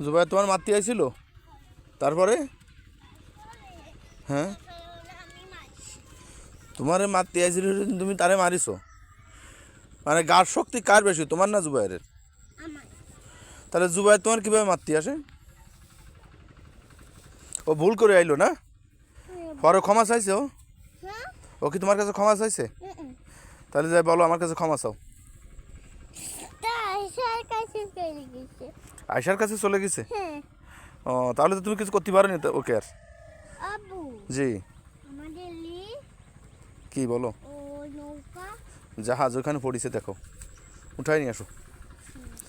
জুবাইর তোমার মারতে আইছিল? তারপরে? হ্যাঁ, তোমারে মারতে আইছিল, তুমি তারে মারিছো? মানে গার শক্তি কার বেশি, তোমার না জুবাইরের? তাহলে জুবাইর তোমার কিভাবে মারতে আসে? ও ভুল করে আইলো না? পরে ক্ষমা চাইছে ও? ও কি তোমার কাছে ক্ষমা চাইছে? তাহলে যাই বলো আমার কাছে ক্ষমা চাও। আয়শার কাছে চলে গেছে? ও, তাহলে তো তুমি কিছু করতে পারো নি ওকে আর। জি, কি বলো? জাহাজ ওখানে পড়েছে, দেখো, উঠাই নিয়ে আসো।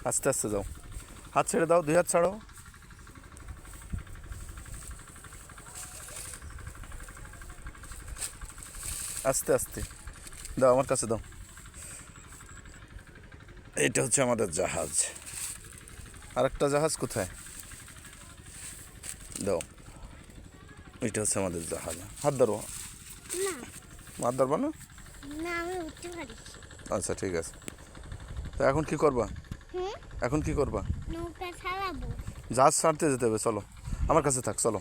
আস্তে আস্তে যাও, হাত ছেড়ে দাও, 2 হাত ছাড়ো। আস্তে আস্তে দাও, আমার কাছে দাও। এইটা হচ্ছে আমাদের জাহাজ। আর একটা জাহাজ কোথায়? দাও, এটা হচ্ছে আমাদের জাহাজ। হাত ধরো। হাত ধরবা না? আচ্ছা ঠিক আছে। তো এখন কি করবা? এখন কি করবা? জাহাজ ছাড়তে যেতে হবে, চলো আমার কাছে থাক, চলো।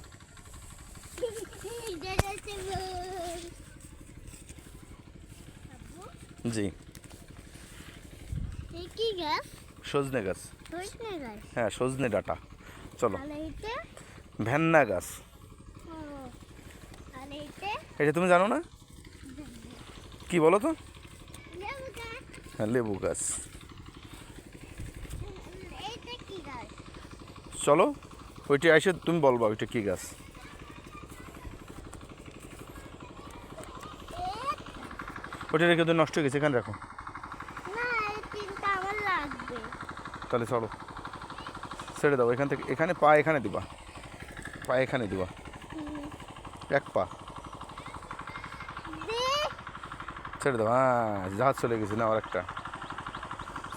জি, সজনে গাছ। হ্যাঁ, সজনে ডাটা। চলো। ভেন্না গাছ। এটা তুমি জানো না? কি বলো তো? হ্যাঁ, লেবু গাছ। চলো, ওইটা এসে তুমি বলবা ওইটা কি গাছ। ওইটা রেখে তো নষ্ট হয়ে গেছে, এখানে রাখো। তাহলে চলো, ছেড়ে দাও এখান থেকে। এখানে পা এখানে দিবা, পা এখানে দিবা, 1 পা ছেড়ে দাও। হ্যাঁ, জাহাজ চলে গেছে না, আর একটা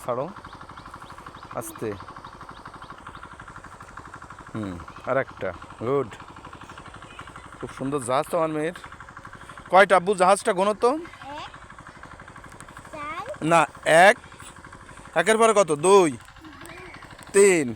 ছাড়ো, আস্তে। আর একটা, গুড। খুব সুন্দর জাহাজ তো আমার মেয়ের। কয়টা আব্বু জাহাজটা গোনো তো? না, 1, 1-এর পরে কত? 2, 3,